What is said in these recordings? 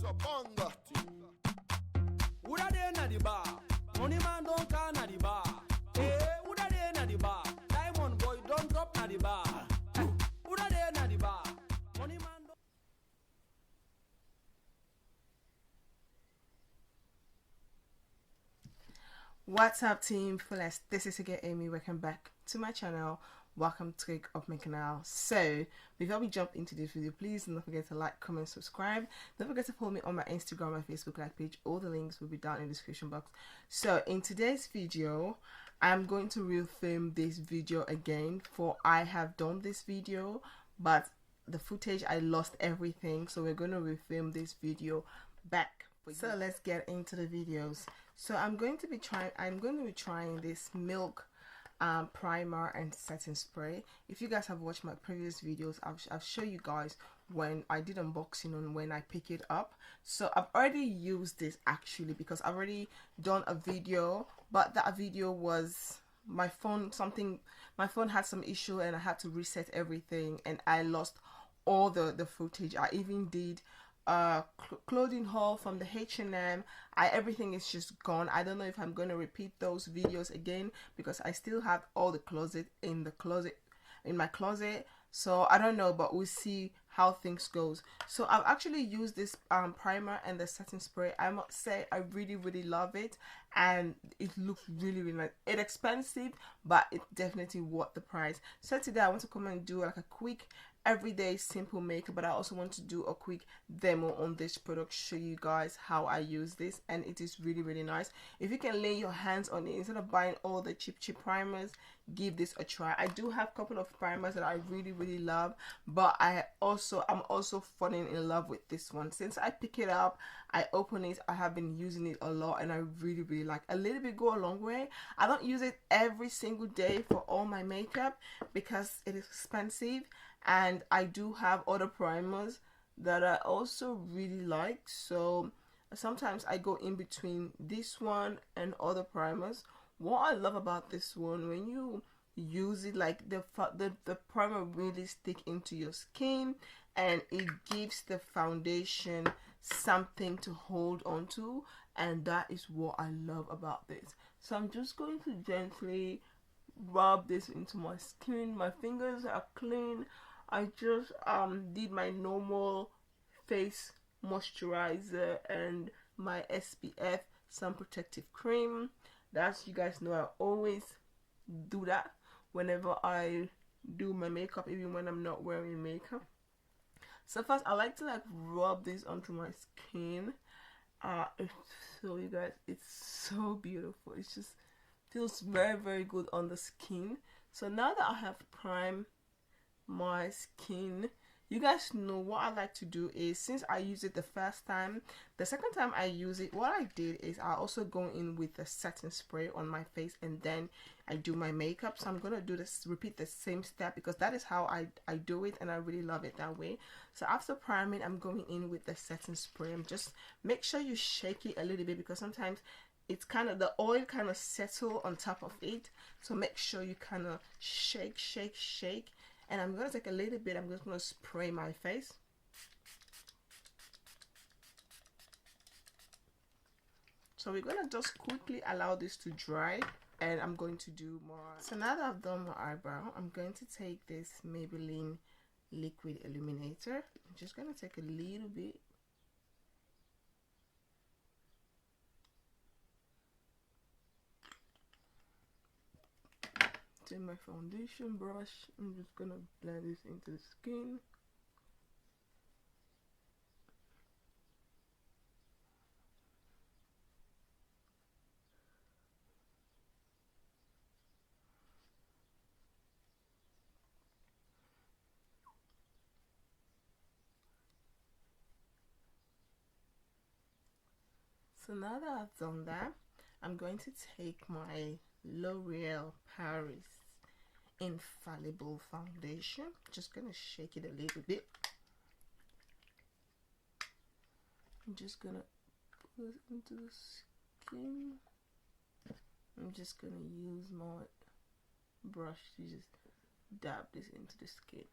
a bonga. Who are they na the bar? Money man don't call na the bar. Hey, who are they na the bar? Diamond boy don't drop na the bar. Who are they na the bar? Money man don't. What's up, Team Fullest? This is again Amy. Welcome back to my channel. Welcome to my canal. So before we jump into this video, please don't forget to like, comment, subscribe. Don't forget to follow me on my Instagram, my Facebook like page. All the links will be down in the description box. So in today's video, I'm going to refilm this video again, for I have done this video, but the footage, I lost everything, so we're going to refilm this video back. So let's get into the videos. So I'm going to be trying this milk primer and setting spray. If you guys have watched my previous videos, I'll show you guys when I did unboxing on when I pick it up. So I've already used this actually, because I've already done a video, but that video was my phone had some issue and I had to reset everything and I lost all the footage. I even did clothing haul from the H&M. Everything is just gone. I don't know if I'm going to repeat those videos again, because I still have all the closet in my closet, so I don't know, but we'll see how things goes. So I've actually used this primer and the setting spray. I must say I really love it, and it looks really nice. It's expensive, but it's definitely worth the price. So today I want to come and do like a quick everyday simple makeup, but I also want to do a quick demo on this product, show you guys how I use this, and it is really nice. If you can lay your hands on it instead of buying all the cheap primers, give this a try. I do have a couple of primers that I really love, but I'm also falling in love with this one. Since I pick it up, I open it, I have been using it a lot, and I really like. A little bit go a long way. I don't use it every single day for all my makeup because it is expensive, and I do have other primers that I also really like, so sometimes I go in between this one and other primers. What I love about this one, when you use it, like the primer really stick into your skin, and it gives the foundation something to hold on to, and that is what I love about this. So I'm just going to gently rub this into my skin. My fingers are clean. I just did my normal face moisturizer and my SPF sun protective cream. That's, you guys know I always do that whenever I do my makeup, even when I'm not wearing makeup. So first I like to like rub this onto my skin. So you guys, it's so beautiful. It just feels very good on the skin. So now that I have primed my skin, you guys know what I like to do is, since I used it the first time, the second time I use it, what I did is I also go in with the setting spray on my face, and then I do my makeup. So I'm gonna do this, repeat the same step, because that is how I do it, and I really love it that way. So after priming, I'm going in with the setting spray. And just make sure you shake it a little bit, because sometimes it's kind of, the oil kind of settle on top of it, so make sure you kind of shake. And I'm going to take a little bit, I'm just going to spray my face. So we're going to just quickly allow this to dry, and I'm going to do more. So now that I've done my eyebrow, I'm going to take this Maybelline liquid illuminator. I'm just going to take a little bit. Take my foundation brush, I'm just gonna blend this into the skin. So now that I've done that, I'm going to take my L'Oreal Paris Infallible foundation. Just gonna shake it a little bit. I'm just gonna put it into the skin. I'm just gonna use my brush to just dab this into the skin.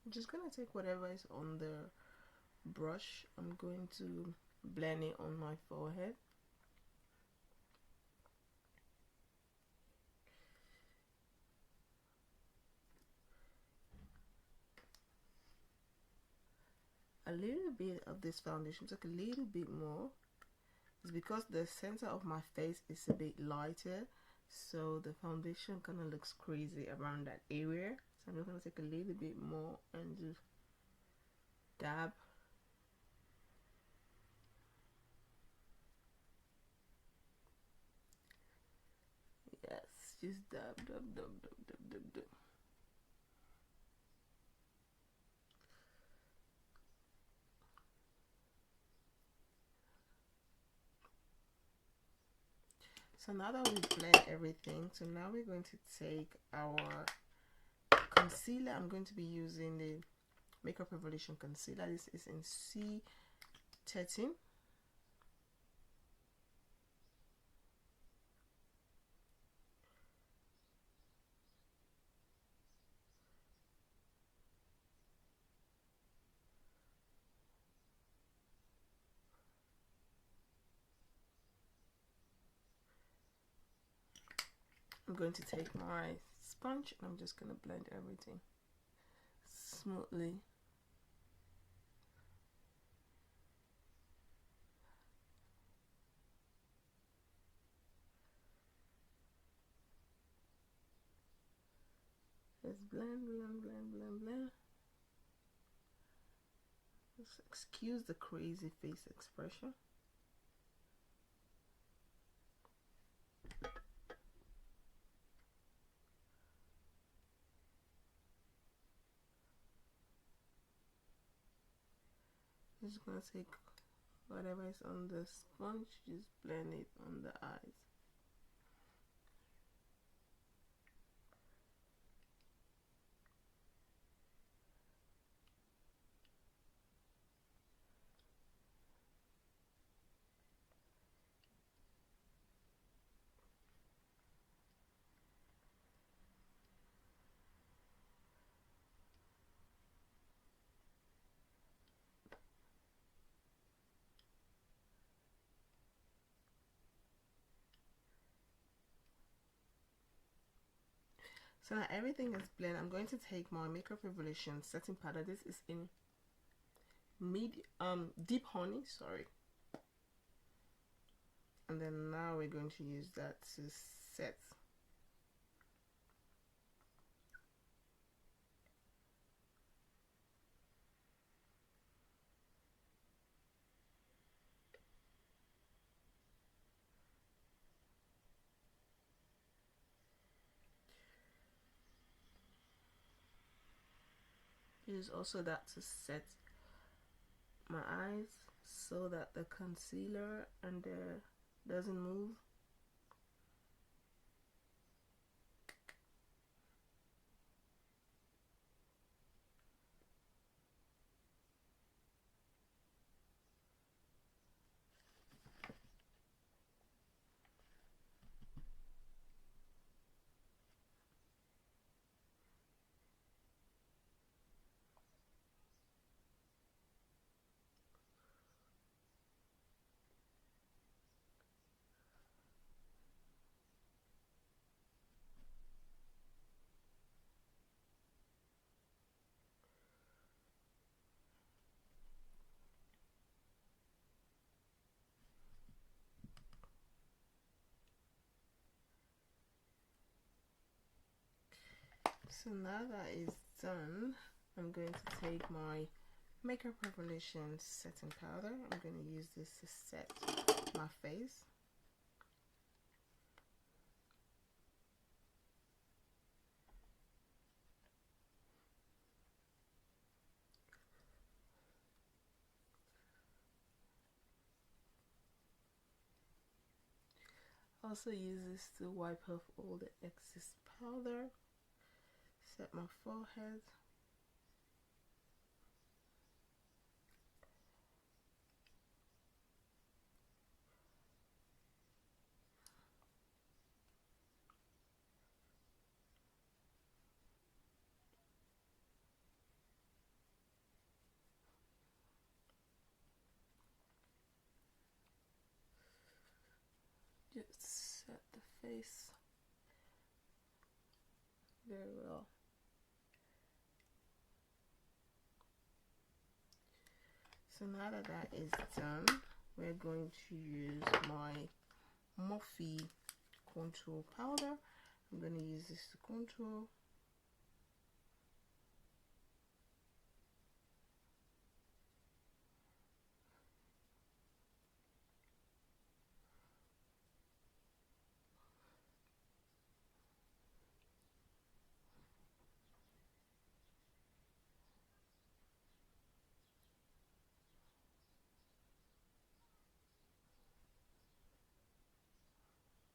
I'm just gonna take whatever is on the brush. I'm going to blend it on my forehead. A little bit of this foundation, take a little bit more. It's because the center of my face is a bit lighter, so the foundation kind of looks crazy around that area. So I'm just gonna take a little bit more and just dab. Yes, just dab, dab, dab, dab, dab, dab, dab. So now that we blend everything, so now we're going to take our concealer. I'm going to be using the Makeup Revolution concealer. This is in C13. I'm going to take my sponge and I'm just going to blend everything smoothly. Just blend, blend, blend, blend, blend. Just excuse the crazy face expression. Just gonna take whatever is on the sponge, just blend it on the eyes. So now everything is blended. I'm going to take my Makeup Revolution setting powder. This is in deep honey, sorry. And then now we're going to use that to set. Use also that to set my eyes so that the concealer and doesn't move. So now that is done, I'm going to take my Makeup Revolution setting powder. I'm going to use this to set my face. Also use this to wipe off all the excess powder. Set my forehead. face very well. So now that that is done, we're going to use my Morphe contour powder. I'm going to use this to contour.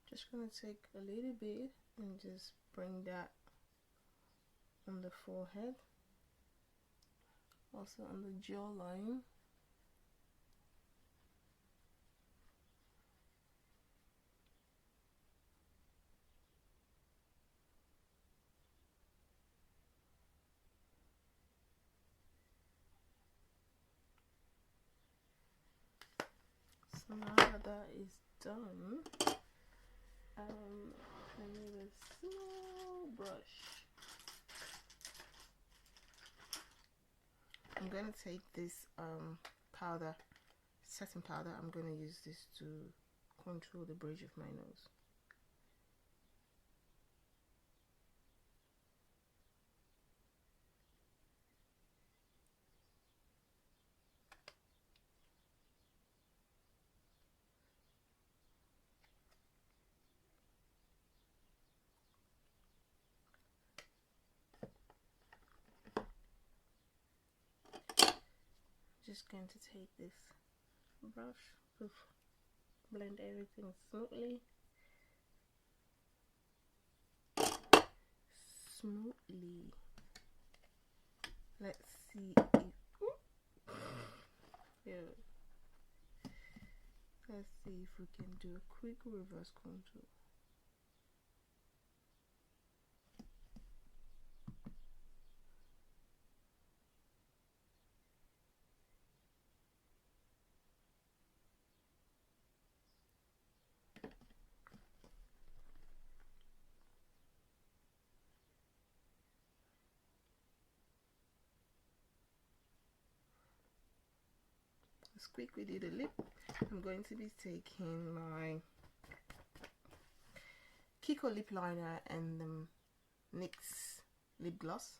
Just going to take a little bit and just bring that on the forehead, also on the jawline. So now that that is done, I need a small brush. I'm going to take this powder, setting powder. I'm going to use this to contour the bridge of my nose. Just going to take this brush, blend everything smoothly. Let's see if let's see if we can do a quick reverse contour. Let's quickly do the lip. I'm going to be taking my Kiko lip liner and the NYX lip gloss.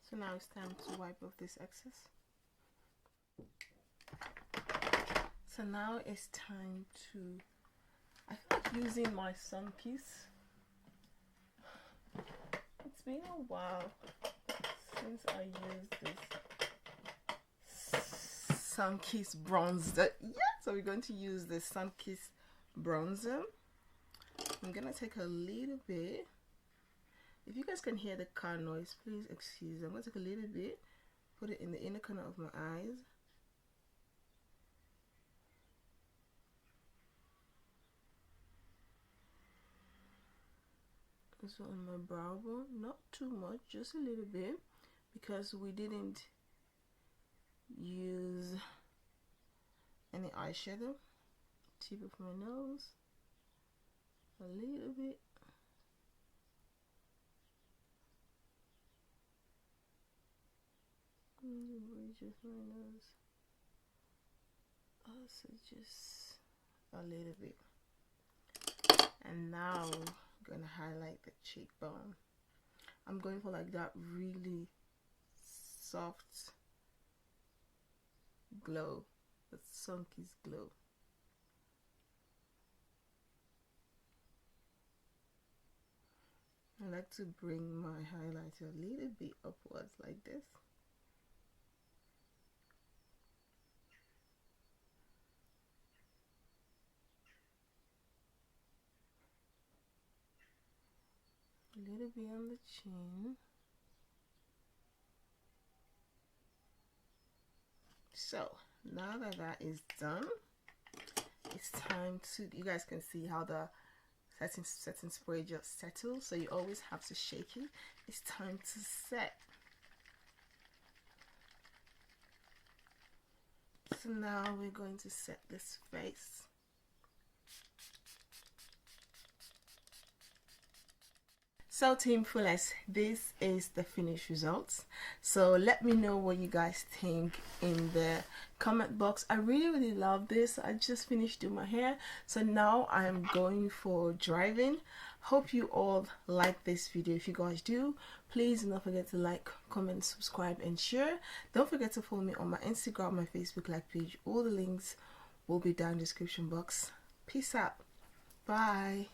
So now it's time to wipe off this excess. So now it's time to, I feel like using my sun kiss. It's been a while since I used this sun kiss bronzer. Yeah, so we're going to use this sun kiss bronzer. I'm gonna take a little bit. If you guys can hear the car noise, please excuse me. I'm gonna take a little bit, put it in the inner corner of my eyes. also on my brow bone, not too much, just a little bit, because we didn't use any eyeshadow. Tip of my nose, a little bit, the bridge of my nose, also just a little bit. And now I'm gonna highlight the cheekbone. I'm going for like that really soft glow, the sunkies glow. I like to bring my highlighter a little bit upwards like this. A little bit on the chin. So now that that is done, it's time to, you guys can see how the setting spray just settles, so you always have to shake it. It's time to set. So now we're going to set this face. So TeamFullest, this is the finished results. So let me know what you guys think in the comment box. I really love this. I just finished doing my hair, so now I'm going for driving. Hope you all like this video. If you guys do, please do not forget to like, comment, subscribe and share. Don't forget to follow me on my Instagram, my Facebook like page. All the links will be down in the description box. Peace out. Bye.